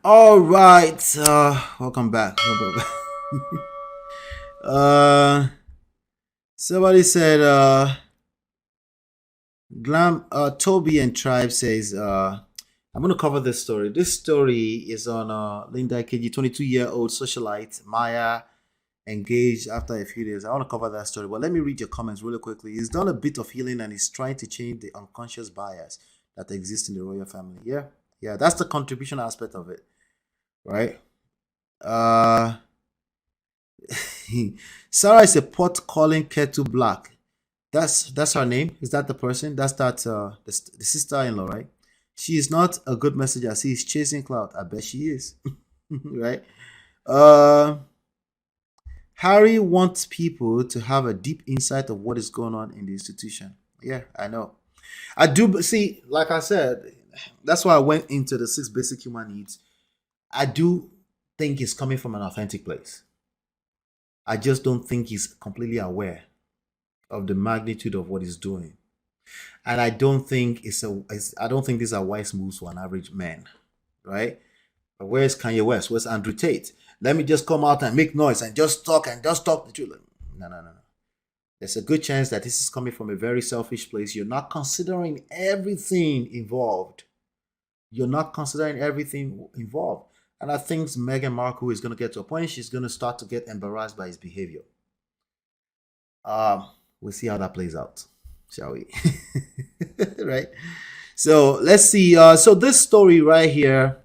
All right. Welcome back. uh, somebody said, Glam, Toby and Tribe says, I'm going to cover this story. This story is on Linda KG, 22-year-old socialite, Maya, engaged after a few days. I want to cover that story, but let me read your comments really quickly. He's done a bit of healing and he's trying to change the unconscious bias that exists in the royal family. Yeah, yeah, that's the contribution aspect of it, right? Uh, Sarah is a pot calling kettle black. That's her name. Is that the person? That's the sister-in-law, right? She is not a good messenger. She is chasing clout. I bet she is, right? Uh, Harry wants people to have a deep insight of what is going on in the institution. Yeah, I know. I do see. Like I said, that's why I went into the six basic human needs. I do think it's coming from an authentic place. I just don't think he's completely aware of the magnitude of what he's doing. And I don't think these are wise moves for an average man, right? But where's Kanye West? Where's Andrew Tate? Let me just come out and make noise and just talk the truth. No, no, no, no. There's a good chance that this is coming from a very selfish place. You're not considering everything involved. You're not considering everything involved. And I think Meghan Markle is going to get to a point she's going to start to get embarrassed by his behavior. Um, we'll see how that plays out, shall we? Right. So let's see. So this story right here,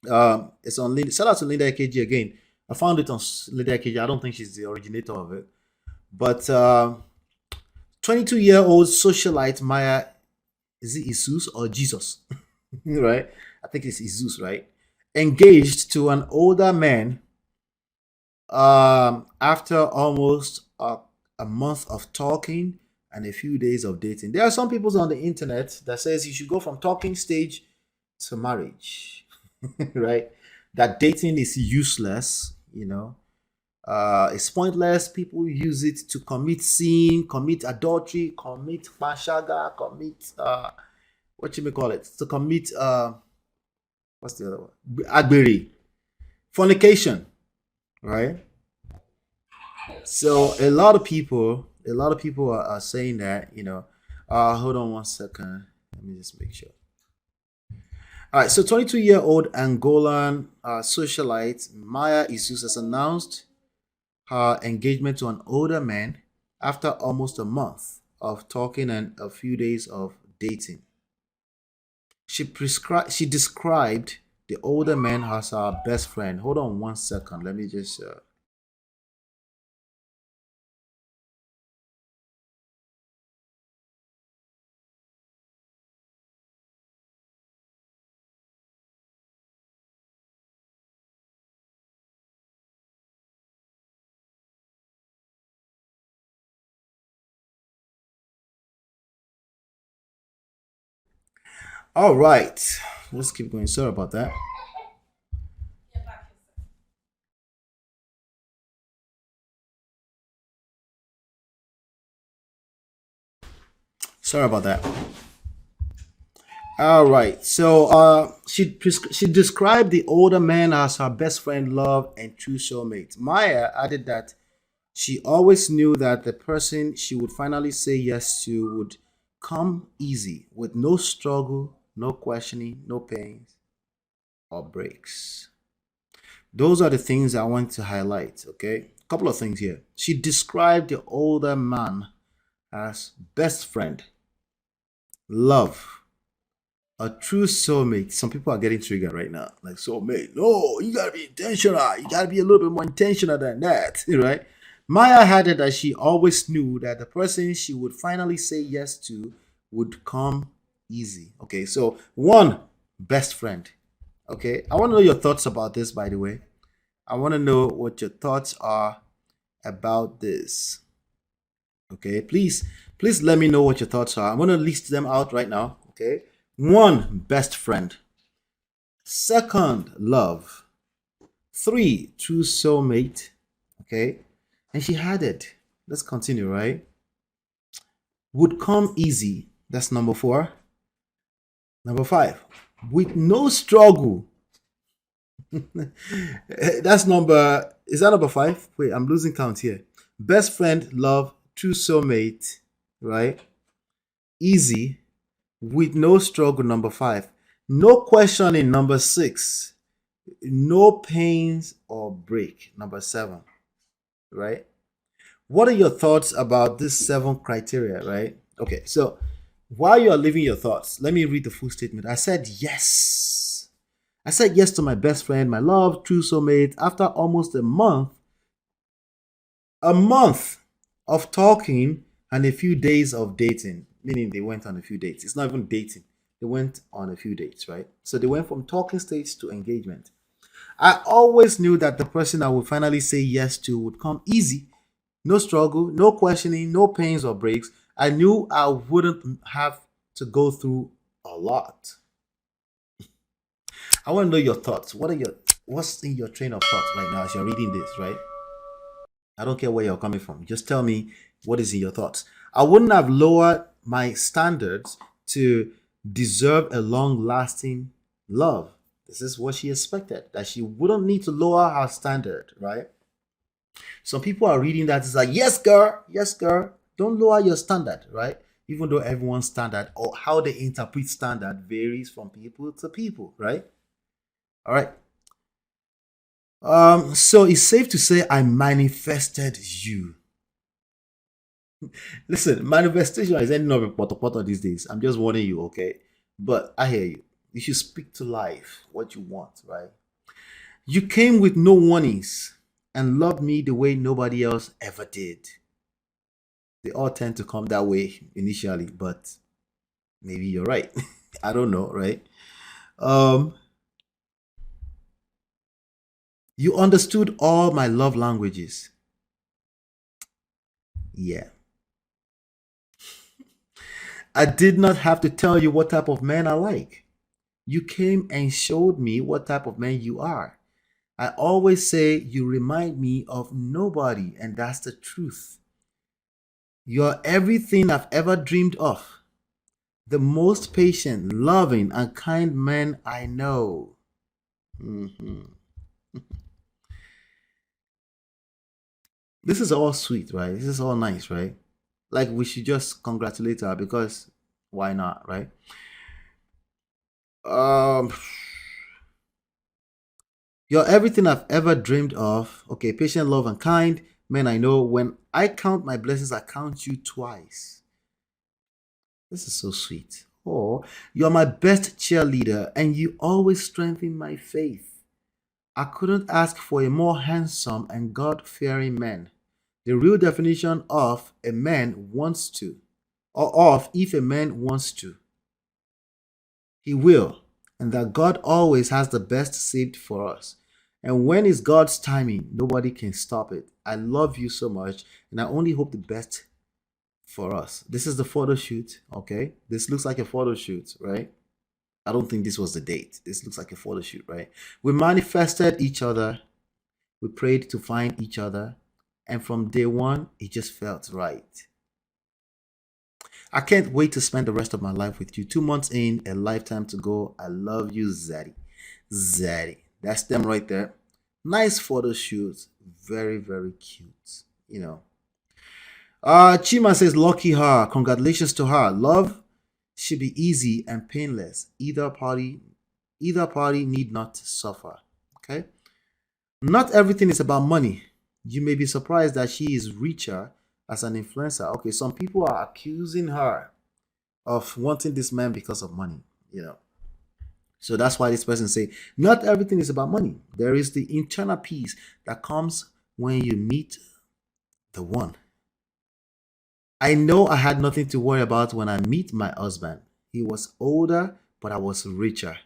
it's on Linda. Shout out to Linda AKG again. I found it on Linda AKG. I don't think she's the originator of it, but 22-year-old socialite Maya, is it Jesus or Jesus? Right. I think it's Jesus, right? Engaged to an older man after almost a month of talking and a few days of dating. There are some people on the internet that says you should go from talking stage to marriage, right? That dating is useless, it's pointless. People use it to commit sin, commit adultery, commit fashaga, commit what you may call it, to commit what's the other one? Agberi, fornication, right? So a lot of people are saying that. Hold on one second. Let me just make sure. All right, so 22-year-old Angolan socialite Maya Isus has announced her engagement to an older man after almost a month of talking and a few days of dating. She described the older man as her best friend. Hold on one second. Let me just all right. Let's keep going. Sorry about that. Sorry about that. All right. So she described the older man as her best friend, love, and true soulmate. Maya added that she always knew that the person she would finally say yes to would come easy, with no struggle, no questioning, no pains or breaks. Those are the things I want to highlight. Okay, a couple of things here. She described the older man as best friend, love, a true soulmate. Some people are getting triggered right now. Like, soulmate. No, you gotta be intentional. You gotta be a little bit more intentional than that, right? Maya added that she always knew that the person she would finally say yes to would come easy. Okay, so one, best friend. Okay, I want to know your thoughts about this, by the way. I want to know what your thoughts are about this. Okay, please let me know what your thoughts are. I'm going to list them out right now. Okay, one, best friend. Second, love. Three, true soulmate. Okay, and she had it. Let's continue, right? Would come easy. That's number four. Number five, with no struggle. That's number. Is that number five? Wait, I'm losing count here. Best friend, love, true soulmate, right? Easy, with no struggle. Number five. No questioning. Number six. No pains or break. Number seven, right? What are your thoughts about this seven criteria, right? Okay, so while you are leaving your thoughts, let me read the full statement. I said yes. I said yes to my best friend, my love, true soulmate, after almost a month of talking and a few days of dating, meaning they went on a few dates. It's not even dating. They went on a few dates, right? So they went from talking stage to engagement. I always knew that the person I would finally say yes to would come easy. No struggle, no questioning, no pains or breaks. I knew I wouldn't have to go through a lot. I want to know your thoughts. What's in your train of thoughts right now as you're reading this, right? I don't care where you're coming from. Just tell me what is in your thoughts. I wouldn't have lowered my standards to deserve a long lasting love. This is what she expected, that she wouldn't need to lower her standard, right? Some people are reading that, it's like, yes, girl, don't lower your standard, right? Even though everyone's standard or how they interpret standard varies from people to people, right? All right. So it's safe to say I manifested you. Listen, manifestation is ending up in poto these days. I'm just warning you, okay? But I hear you. You should speak to life what you want, right? You came with no warnings and loved me the way nobody else ever did. They all tend to come that way initially, but maybe you're right. I don't know, right? Um, you understood all my love languages. Yeah. I did not have to tell you what type of man I like. You came and showed me what type of man you are. I always say you remind me of nobody, and that's the truth. You're everything I've ever dreamed of. The most patient, loving, and kind man I know. Mhm. This is all sweet, right? This is all nice, right? Like we should just congratulate her because why not, right? Um, you're everything I've ever dreamed of. Okay, patient, love, and kind. Man, I know when I count my blessings, I count you twice. This is so sweet. Oh, you're my best cheerleader, and you always strengthen my faith. I couldn't ask for a more handsome and God fearing man. The real definition of a man wants to, or of if a man wants to, he will. And that God always has the best saved for us. And when it's God's timing, nobody can stop it. I love you so much, and I only hope the best for us. This is the photo shoot, okay? This looks like a photo shoot, right? I don't think this was the date. This looks like a photo shoot, right? We manifested each other. We prayed to find each other. And from day one, it just felt right. I can't wait to spend the rest of my life with you. 2 months in, a lifetime to go. I love you, Zaddy. Zaddy. That's them right there. Nice photo shoot. Very, very cute. You know. Chima says, lucky her. Congratulations to her. Love should be easy and painless. Either party need not suffer. Okay. Not everything is about money. You may be surprised that she is richer as an influencer. Okay, some people are accusing her of wanting this man because of money, you know. So that's why this person say, not everything is about money. There is the internal peace that comes when you meet the one. I know I had nothing to worry about when I meet my husband. He was older, but I was richer.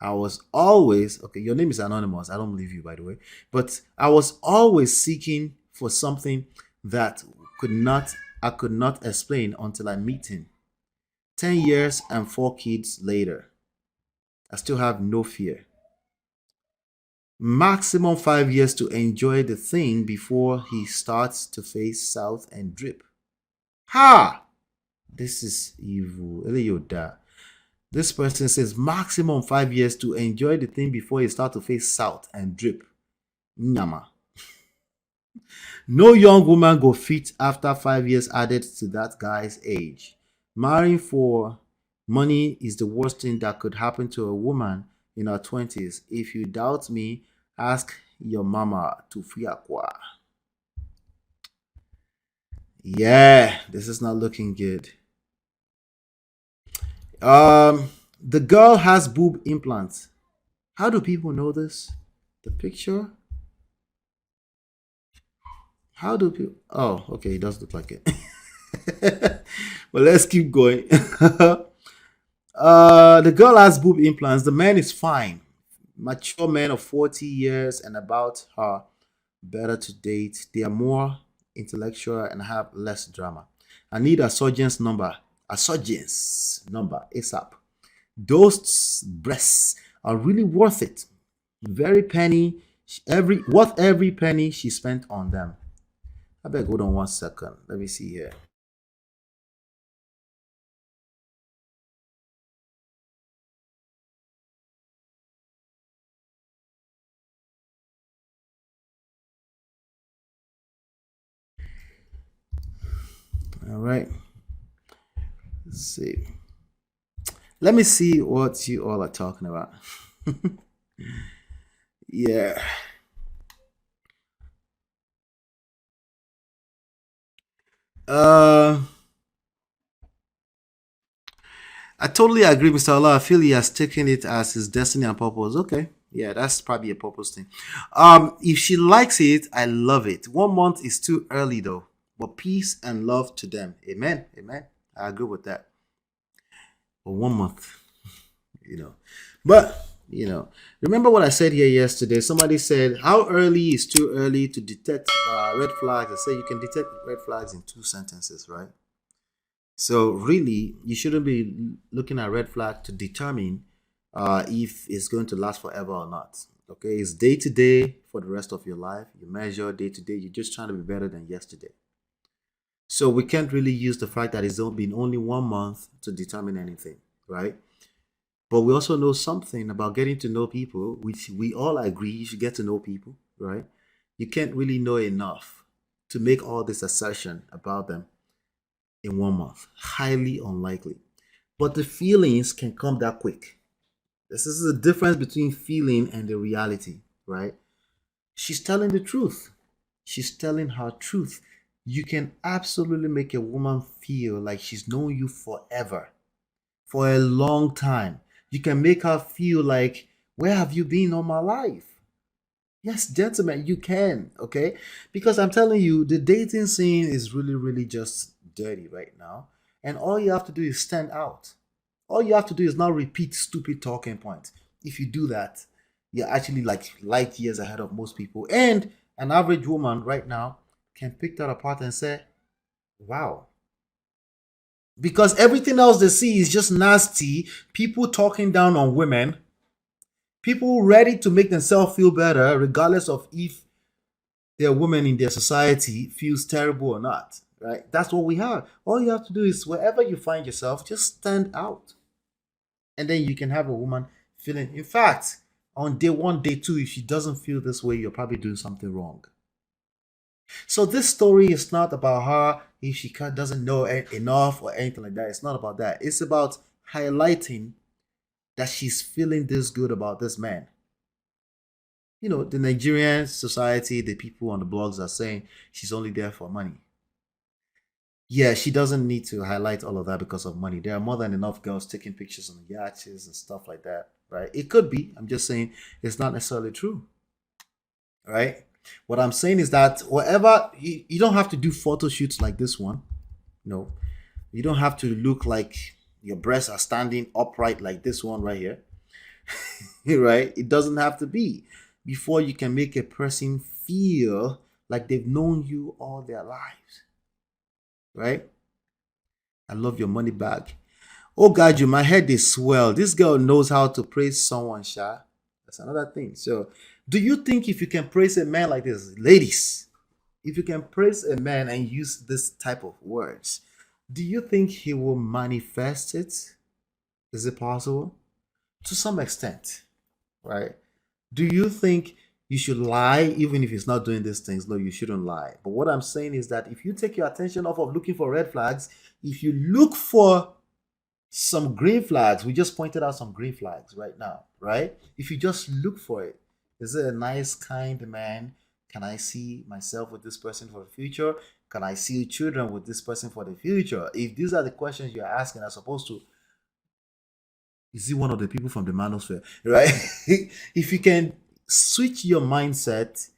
I was always, okay, your name is anonymous. I don't believe you, by the way. But I was always seeking for something that could not I could not explain until I meet him. 10 years and 4 kids later, I still have no fear. Maximum 5 years to enjoy the thing before he starts to face south and drip. Ha! This is evil. Eliyoda. This person says maximum 5 years to enjoy the thing before you start to face south and drip. Nyama. No young woman go fit after 5 years added to that guy's age. Marrying for money is the worst thing that could happen to a woman in her 20s. If you doubt me, ask your mama to fiakwa. Yeah, this is not looking good. The girl has boob implants. How do people know this? The picture? How do people? Oh, okay, it does look like it. But let's keep going. The girl has boob implants. The man is fine. Mature men of 40 years and about are better to date. They are more intellectual and have less drama. I need a surgeon's number. A surgeon's number ASAP. Those breasts are really worth it. Very penny, every penny she spent on them. I better hold on 1 second. Let me see here. All right. Let's see. Let me see what you all are talking about. Yeah. Uh, I totally agree, Mr. Allah. I feel he has taken it as his destiny and purpose. Okay. Yeah, that's probably a purpose thing. If she likes it, I love it. 1 month is too early though. But peace and love to them. Amen. Amen. I agree with that. But 1 month, you know. But remember what I said here yesterday? Somebody said, how early is too early to detect red flags? I say you can detect red flags in 2 sentences, right? So really, you shouldn't be looking at red flag to determine if it's going to last forever or not. Okay, it's day to day for the rest of your life. You measure day to day. You're just trying to be better than yesterday. So we can't really use the fact that it's been only 1 month to determine anything, right? But we also know something about getting to know people, which we all agree you should get to know people, right? You can't really know enough to make all this assertion about them in 1 month. Highly unlikely. But the feelings can come that quick. This is the difference between feeling and the reality, right? She's telling the truth. She's telling her truth. You can absolutely make a woman feel like she's known you forever, for a long time. You can make her feel like, where have you been all my life? Yes, gentlemen, you can, okay? Because I'm telling you, the dating scene is really, really just dirty right now. And all you have to do is stand out. All you have to do is not repeat stupid talking points. If you do that, you're actually like light years ahead of most people. And an average woman right now can pick that apart and say, wow. Because everything else they see is just nasty. People talking down on women. People ready to make themselves feel better, regardless of if their woman in their society feels terrible or not. Right? That's what we have. All you have to do is wherever you find yourself, just stand out. And then you can have a woman feeling. In fact, on day one, day two, if she doesn't feel this way, you're probably doing something wrong. So this story is not about her if she doesn't know enough or anything like that. It's not about that. It's about highlighting that she's feeling this good about this man. The Nigerian society, the people on the blogs are saying she's only there for money. Yeah, she doesn't need to highlight all of that because of money. There are more than enough girls taking pictures on the yachts and stuff like that, right? It could be. I'm just saying it's not necessarily true, right? What I'm saying is that whatever you don't have to do photo shoots like this one. No, you don't have to look like your breasts are standing upright like this one right here. Right? It doesn't have to be before you can make a person feel like they've known you all their lives. Right? I love your money bag. Oh God, my head is swell. This girl knows how to praise someone, Sha. That's another thing. So, do you think if you can praise a man like this, ladies, if you can praise a man and use this type of words, do you think he will manifest it? Is it possible? To some extent, right? Do you think you should lie even if it's not doing these things? No, you shouldn't lie. But what I'm saying is that if you take your attention off of looking for red flags, if you look for some green flags, we just pointed out some green flags right now, right? If you just look for it, is it a nice, kind man? Can I see myself with this person for the future? Can I see children with this person for the future? If these are the questions you're asking, as opposed to, is he one of the people from the manosphere, right? If you can switch your mindset,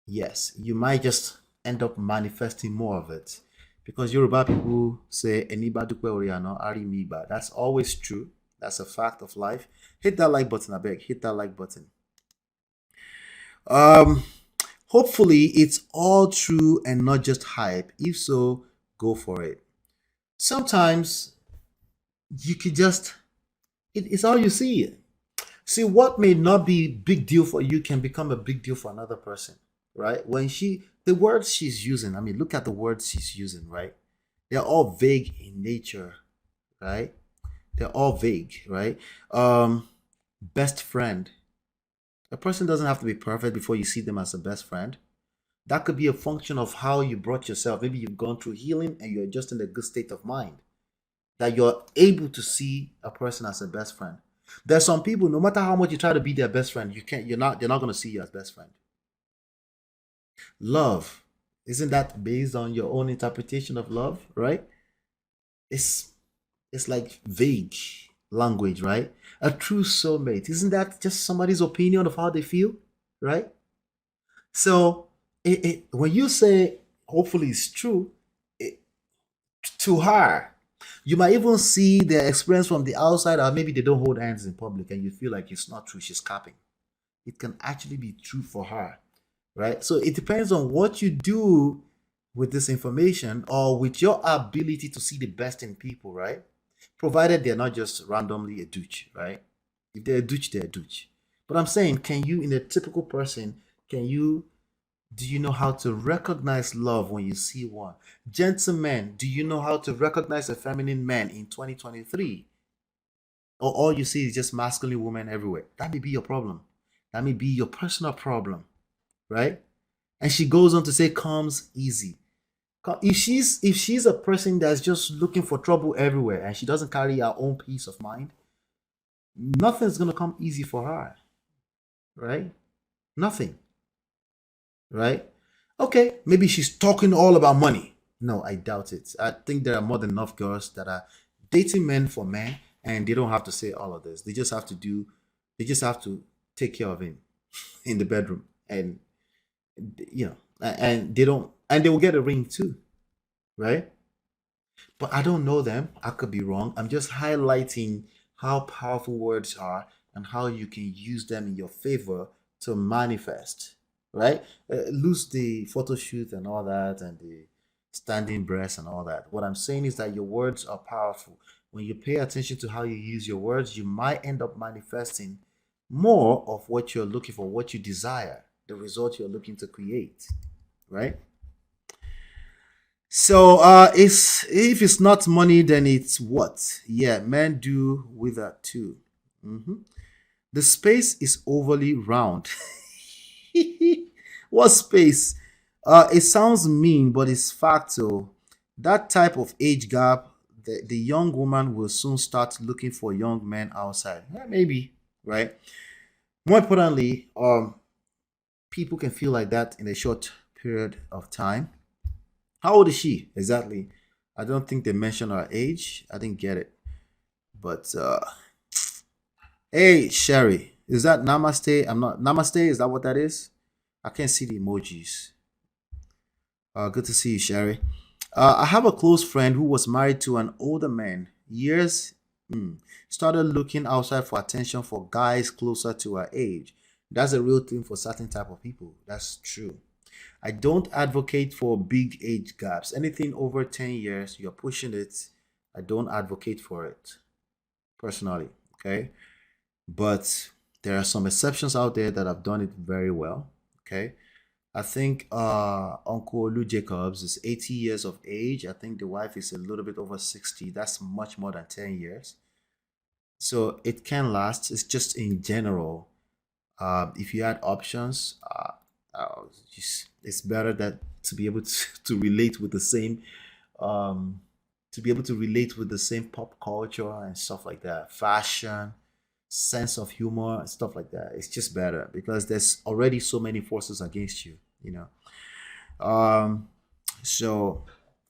yes, you might just end up manifesting more of it. Because Yoruba people say, "Eniba dupe oriano, ari miba." That's always true. That's a fact of life. Hit that like button, I beg. Hit that like button. Um, Hopefully it's all true and not just hype. If so, go for it. Sometimes you could just it's all you see. See, what may not be big deal for you can become a big deal for another person, right? When the words she's using, I mean, look at the words she's using, right? They're all vague in nature, right? They're all vague, right? Um, Best friend. A person doesn't have to be perfect before you see them as a best friend. That could be a function of how you brought yourself. Maybe you've gone through healing and you're just in a good state of mind that you're able to see a person as a best friend. There's some people, no matter how much you try to be their best friend, you can't. They're not going to see you as best friend. Love, isn't that based on your own interpretation of love, right? It's it's like vague language, right? A true soulmate, isn't that just somebody's opinion of how they feel, right? So when you say hopefully it's true, it, to her, you might even see their experience from the outside, or maybe they don't hold hands in public, and you feel like it's not true. She's capping. It can actually be true for her, right? So it depends on what you do with this information or with your ability to see the best in people, right? Provided they're not just randomly a douche, right? If they're a douche, they're a douche. But I'm saying, can you, in a typical person, can you do you know how to recognize love when you see one? Gentlemen, do you know how to recognize a feminine man in 2023? Or all you see is just masculine women everywhere? That may be your problem. That may be your personal problem, right? And she goes on to say, comes easy. If she's a person that's just looking for trouble everywhere and she doesn't carry her own peace of mind, nothing's gonna come easy for her, right? Nothing. Right? Okay, maybe she's talking all about money. No, I doubt it. I think there are more than enough girls that are dating men for men and they don't have to say all of this. They just have to take care of him in the bedroom and and they don't and they will get a ring too, right? But I don't know them. I could be wrong. I'm just highlighting how powerful words are and how you can use them in your favor to manifest, right? Lose the photo shoot and all that and the standing breast and all that. What I'm saying is that your words are powerful. When you pay attention to how you use your words, you might end up manifesting more of what you're looking for, what you desire, the result you're looking to create, right? So it's if it's not money, then it's what? Yeah, men do with that too. Mhm. The space is overly round. What space? It sounds mean, but it's factual. That type of age gap, the young woman will soon start looking for young men outside. Yeah, maybe, right? More importantly, people can feel like that in a short period of time. How old is she exactly? I don't think they mentioned her age. I didn't get it. But hey, Sherry, is that Namaste? I'm not Namaste. Is that what that is? I can't see the emojis. Good to see you, Sherry. I have a close friend who was married to an older man. Years started looking outside for attention for guys closer to her age. That's a real thing for certain type of people. That's true. I don't advocate for big age gaps. Anything over 10 years, you're pushing it. I don't advocate for it personally. Okay. But there are some exceptions out there that have done it very well. Okay. I think Uncle Lou Jacobs is 80 years of age. I think the wife is a little bit over 60. That's much more than 10 years. So it can last. It's just in general. If you had options, it's better that to be able to, to relate with the same, um, to be able to relate with the same pop culture and stuff like that, fashion, sense of humor, and stuff like that. It's just better because there's already so many forces against you. You know. So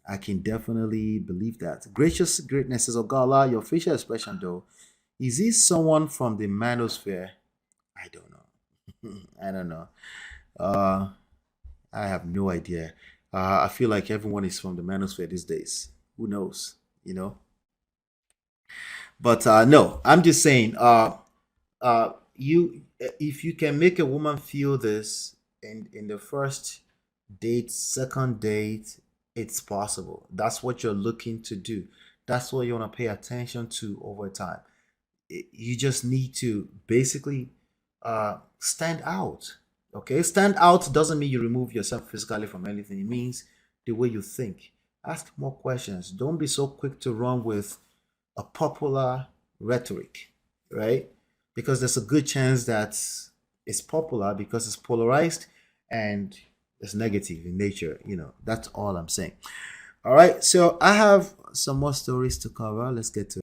I can definitely believe that. Gracious greatness is Ogala, your facial expression though. Is he someone from the manosphere? I don't know. I don't know. Uh I have no idea. I feel like everyone is from the manosphere these days. Who knows? You know? But no, I'm just saying, you if you can make a woman feel this in the first date, second date, it's possible. That's what you're looking to do. That's what you want to pay attention to over time. You just need to basically stand out. Okay, stand out doesn't mean you remove yourself physically from anything. It means the way you think. Ask more questions. Don't be so quick to run with a popular rhetoric, right? Because there's a good chance that it's popular because it's polarized and it's negative in nature. That's all I'm saying. All right, so I have some more stories to cover. Let's get to